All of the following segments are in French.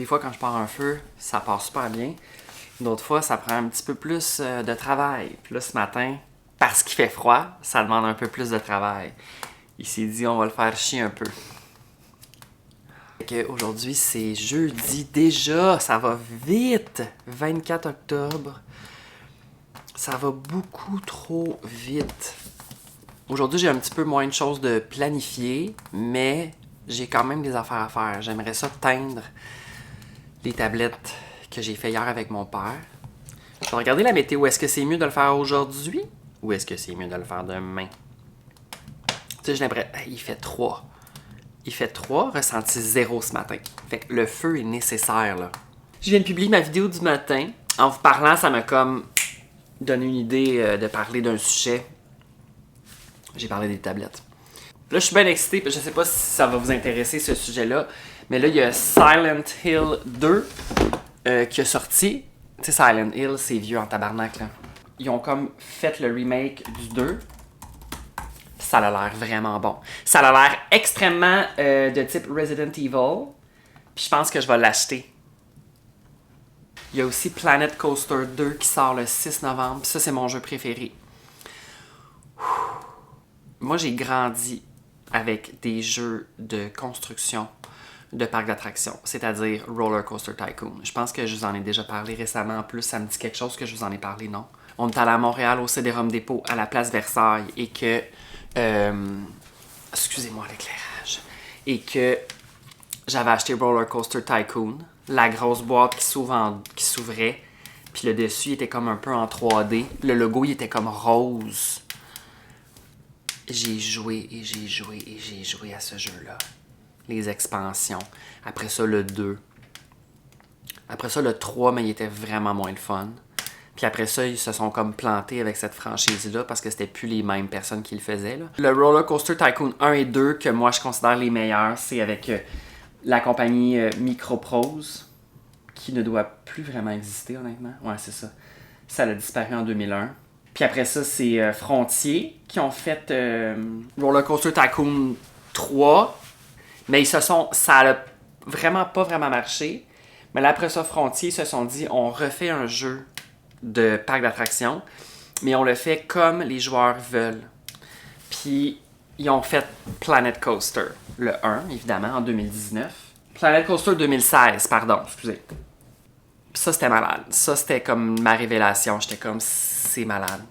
Des fois, quand je pars un feu, ça part super bien. D'autres fois, ça prend un petit peu plus de travail. Puis là, ce matin, parce qu'il fait froid, ça demande un peu plus de travail. Il s'est dit, on va le faire chier un peu. Aujourd'hui, c'est jeudi déjà. Ça va vite. 24 octobre. Ça va beaucoup trop vite. Aujourd'hui, j'ai un petit peu moins de choses de planifier, mais j'ai quand même des affaires à faire. J'aimerais ça teindre les tablettes que j'ai fait hier avec mon père. Je vais regarder la météo. Est-ce que c'est mieux de le faire aujourd'hui ou est-ce que c'est mieux de le faire demain? Tu sais, j'ai l'impression... Il fait 3. Il fait 3, ressenti 0 ce matin. Fait que le feu est nécessaire, là. Je viens de publier ma vidéo du matin. En vous parlant, ça m'a comme donné une idée de parler d'un sujet. J'ai parlé des tablettes. Là, je suis bien excitée, je sais pas si ça va vous intéresser, ce sujet-là. Mais là, il y a Silent Hill 2 qui a sorti. Tu sais, Silent Hill, c'est vieux en tabarnak, là. Ils ont comme fait le remake du 2. Ça a l'air vraiment bon. Ça a l'air extrêmement de type Resident Evil. Puis je pense que je vais l'acheter. Il y a aussi Planet Coaster 2 qui sort le 6 novembre. Ça, c'est mon jeu préféré. Moi, j'ai grandi avec des jeux de construction de parcs d'attractions, c'est-à-dire Roller Coaster Tycoon. Je pense que je vous en ai déjà parlé récemment. En plus, ça me dit quelque chose que je vous en ai parlé, non? On est allé à Montréal au CD-ROM Dépôt, à la place Versailles, et que... excusez-moi l'éclairage. Et que j'avais acheté Roller Coaster Tycoon, la grosse boîte qui s'ouvrait, puis le dessus il était comme un peu en 3D. Le logo, il était comme rose. J'ai joué et j'ai joué et j'ai joué à ce jeu-là. Les expansions. Après ça, le 2. Après ça, le 3, mais il était vraiment moins le fun. Puis après ça, ils se sont comme plantés avec cette franchise-là parce que c'était plus les mêmes personnes qui le faisaient, là. Le Roller Coaster Tycoon 1 et 2, que moi je considère les meilleurs, c'est avec la compagnie Microprose, qui ne doit plus vraiment exister, honnêtement. Ouais, c'est ça. Ça a disparu en 2001. Puis après ça, c'est Frontier qui ont fait Roller Coaster Tycoon 3. Mais ça a vraiment pas vraiment marché. Mais là, après ça, Frontier, ils se sont dit, on refait un jeu de parc d'attractions, mais on le fait comme les joueurs veulent. Puis, ils ont fait Planet Coaster, le 1, évidemment, en 2019. Planet Coaster 2016, pardon, excusez. Puis ça, c'était malade. Ça, c'était comme ma révélation. J'étais comme, c'est malade.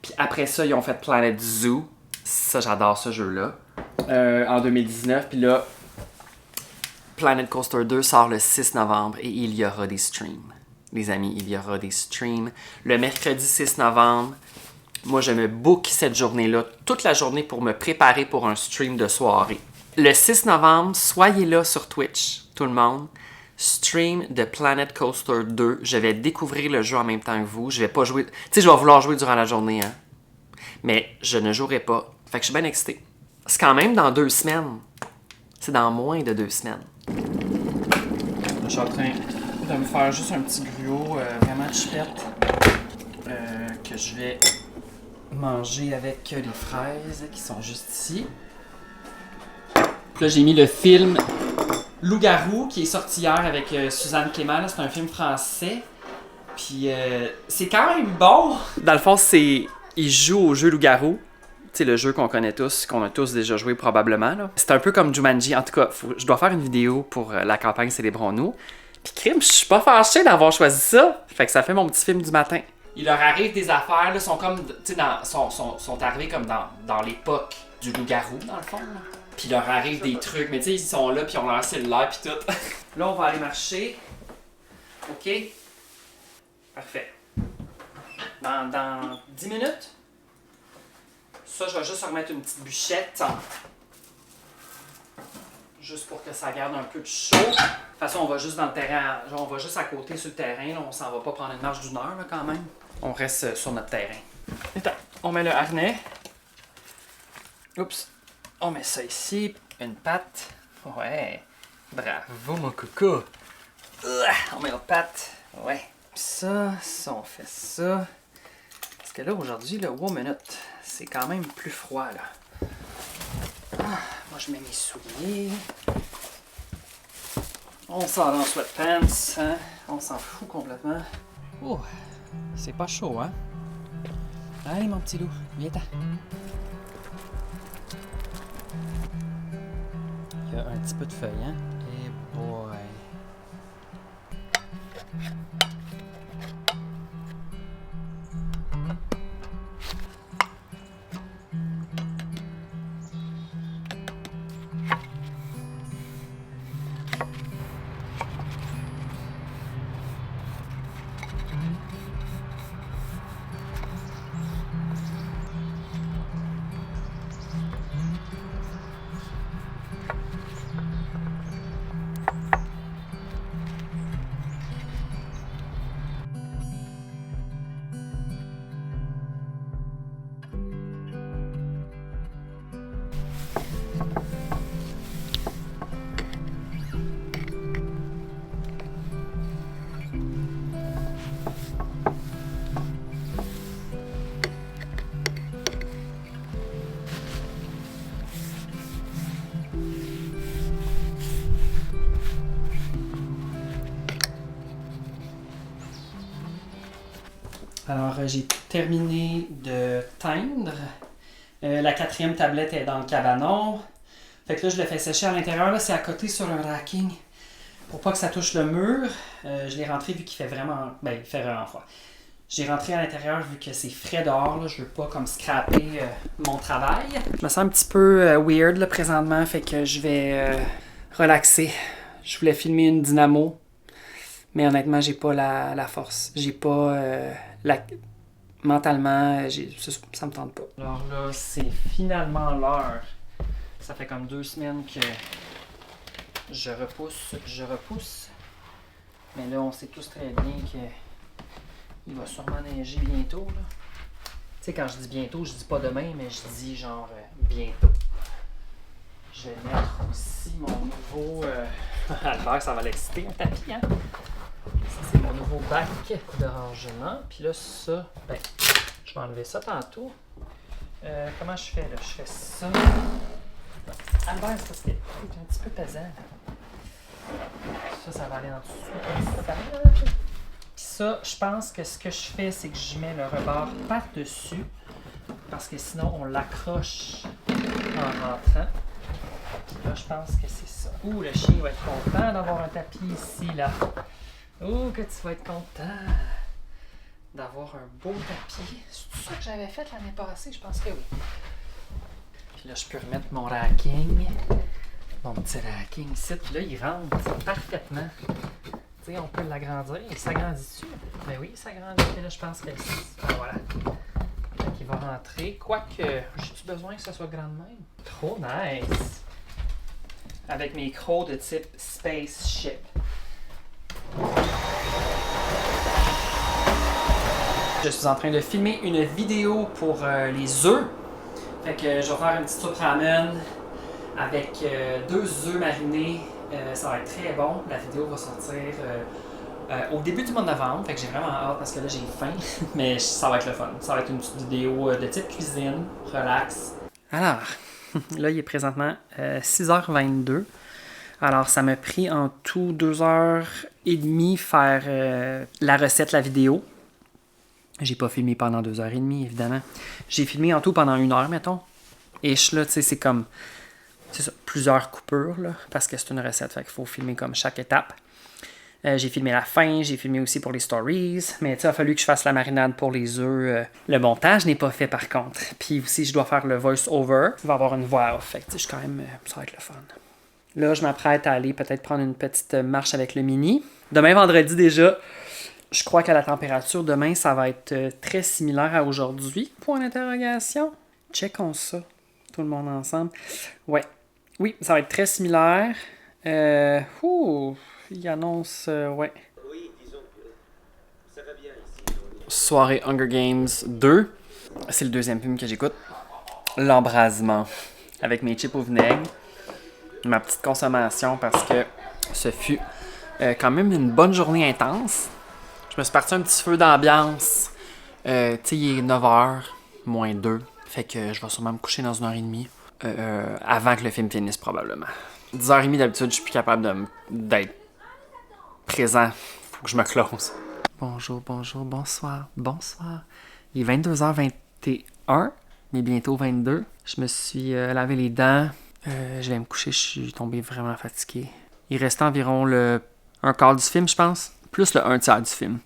Puis après ça, ils ont fait Planet Zoo. Ça, j'adore ce jeu-là. En 2019. Puis là, Planet Coaster 2 sort le 6 novembre et il y aura des streams. Les amis, il y aura des streams. Le mercredi 6 novembre, moi, je me book cette journée-là, toute la journée pour me préparer pour un stream de soirée. Le 6 novembre, soyez là sur Twitch, tout le monde. Stream de Planet Coaster 2. Je vais découvrir le jeu en même temps que vous. Je vais pas jouer... Tu sais, je vais vouloir jouer durant la journée, hein. Mais je ne jouerai pas. Fait que je suis bien excité. C'est quand même dans 2 semaines. C'est dans moins de 2 semaines. Je suis en train de me faire juste un petit gruau vraiment chipette que je vais manger avec les fraises qui sont juste ici. Puis là, j'ai mis le film Loup-garou qui est sorti hier avec Suzanne Clément. C'est un film français. Puis c'est quand même bon. Dans le fond, il joue au jeu Loup-garou. Tu sais, le jeu qu'on connaît tous, qu'on a tous déjà joué probablement, là. C'est un peu comme Jumanji. En tout cas, je dois faire une vidéo pour la campagne Célébrons-nous. Puis crime, je suis pas fâché d'avoir choisi ça. Fait que ça fait mon petit film du matin. Il leur arrive des affaires, là, sont comme, tu sais, sont arrivés comme dans l'époque du loup-garou, dans le fond, là. Puis il leur arrive des trucs, mais tu sais, ils sont là, puis ils ont leur cellulaire, puis tout. Là, on va aller marcher. OK? Parfait. Dans 10 minutes, ça, je vais juste remettre une petite bûchette. Juste pour que ça garde un peu de chaud. De toute façon, on va juste dans le terrain. Genre, on va juste à côté sur le terrain. Là, on s'en va pas prendre une marche d'1 heure là, quand même. On reste sur notre terrain. Attends, on met le harnais. Oups. On met ça ici. Une patte. Ouais. Bravo, mon coucou. On met notre patte. Ouais. Puis ça, on fait ça. Parce que là, aujourd'hui, le 1 minute, c'est quand même plus froid, là. Moi, je mets mes souliers. On sort en sweatpants, hein? On s'en fout complètement. Oh, c'est pas chaud, hein? Allez, mon petit loup, viens-t'en. Il y a un petit peu de feuilles, hein? Et boy! Alors, j'ai terminé de teindre. La 4e tablette est dans le cabanon. Fait que là, je le fais sécher à l'intérieur. Là, c'est à côté sur un racking pour pas que ça touche le mur. Je l'ai rentré vu qu'il fait vraiment... Ben, il fait vraiment froid. J'ai rentré à l'intérieur vu que c'est frais dehors. Là. Je veux pas comme scraper mon travail. Je me sens un petit peu weird là, présentement. Fait que je vais relaxer. Je voulais filmer une dynamo. Mais honnêtement, j'ai pas la force. J'ai pas... Mentalement, ça me tente pas. Alors là, c'est finalement l'heure. Ça fait comme 2 semaines que je repousse. Mais là, on sait tous très bien qu'il va sûrement neiger bientôt. Tu sais, quand je dis bientôt, je dis pas demain, mais je dis genre bientôt. Je vais mettre aussi mon nouveau... Albert, ça va l'exciter, un tapis, hein? Ça, c'est mon nouveau bac de rangement. Puis là, ça, ben, je vais enlever ça tantôt. Comment je fais, là? Je fais ça. Albert, c'est parce que c'est un petit peu pesant. Ça va aller en dessous comme ça. Puis ça, je pense que ce que je fais, c'est que je mets le rebord par-dessus. Parce que sinon, on l'accroche en rentrant. Là, je pense que c'est ça. Ouh, le chien va être content d'avoir un tapis ici, là. Oh, que tu vas être content d'avoir un beau tapis. C'est tout ça que j'avais fait l'année passée? Je pense que oui. Puis là, je peux remettre mon racking. Mon petit racking ici. Puis là, il rentre parfaitement. Tu sais, on peut l'agrandir. Il s'agrandit-tu? Ben oui, il s'agrandit. Et là, je pense que c'est... Voilà. Donc, il va rentrer. Quoique, j'ai-tu besoin que ça soit grand de même? Trop nice! Avec mes crocs de type Spaceship. Je suis en train de filmer une vidéo pour les œufs. Fait que je vais faire une petite soupe ramen avec 2 œufs marinés. Ça va être très bon. La vidéo va sortir au début du mois de novembre. Fait que j'ai vraiment hâte parce que là j'ai faim. Mais ça va être le fun. Ça va être une petite vidéo de type cuisine, relax. Alors, là il est présentement 6h22. Alors, ça m'a pris en tout 2h30 faire la recette, la vidéo. J'ai pas filmé pendant 2h30, évidemment. J'ai filmé en tout pendant 1 heure, mettons. Et là, tu sais, c'est comme... C'est ça, plusieurs coupures, là, parce que c'est une recette, fait qu'il faut filmer comme chaque étape. J'ai filmé la fin, j'ai filmé aussi pour les stories. Mais tu sais, il a fallu que je fasse la marinade pour les œufs. Le montage n'est pas fait, par contre. Puis aussi, je dois faire le voice-over. Il va avoir une voix off, fait que tu sais, je suis quand même... ça va être le fun. Là, je m'apprête à aller peut-être prendre une petite marche avec le mini. Demain, vendredi déjà, je crois que la température demain, ça va être très similaire à aujourd'hui. Point d'interrogation. Checkons ça, tout le monde ensemble. Ouais. Oui, ça va être très similaire. Il annonce... ouais. Oui, disons que ça va bien ici. Soirée Hunger Games 2. C'est le 2e film que j'écoute. L'embrasement. Avec mes chips au vinaigre. Ma petite consommation parce que ce fut quand même une bonne journée intense. Je me suis parti un petit feu d'ambiance. Tu sais, il est 9h, moins 2. Fait que je vais sûrement me coucher dans 1h30 avant que le film finisse probablement. 10h30 d'habitude, je suis plus capable d'être présent. Faut que je me close. Bonjour, bonjour, bonsoir, bonsoir. Il est 22h21, mais bientôt 22. Je me suis lavé les dents. Je vais me coucher, je suis tombé vraiment fatigué. Il restait environ un quart du film, je pense, plus le un tiers du film.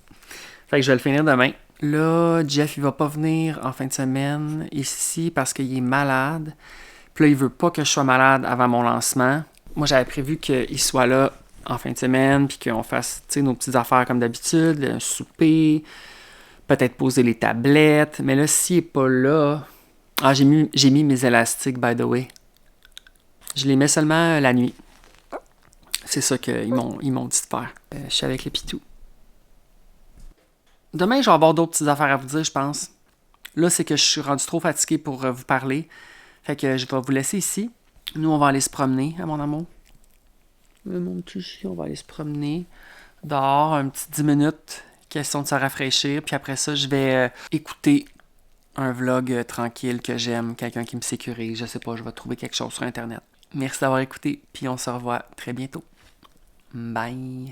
Fait que je vais le finir demain. Là, Jeff, il va pas venir en fin de semaine ici parce qu'il est malade. Puis là, il veut pas que je sois malade avant mon lancement. Moi, j'avais prévu qu'il soit là en fin de semaine, puis qu'on fasse nos petites affaires comme d'habitude, un souper, peut-être poser les tablettes. Mais là, s'il n'est pas là... Ah, j'ai mis mes élastiques, by the way. Je les mets seulement la nuit. C'est ça qu'ils m'ont dit de faire. Je suis avec les pitous. Demain, je vais avoir d'autres petites affaires à vous dire, je pense. Là, c'est que je suis rendu trop fatigué pour vous parler. Fait que je vais vous laisser ici. Nous, on va aller se promener, mon amour. Mon petit chien, on va aller se promener dehors un petit 10 minutes, question de se rafraîchir. Puis après ça, je vais écouter un vlog tranquille que j'aime, quelqu'un qui me sécurise. Je sais pas, je vais trouver quelque chose sur Internet. Merci d'avoir écouté, puis on se revoit très bientôt. Bye!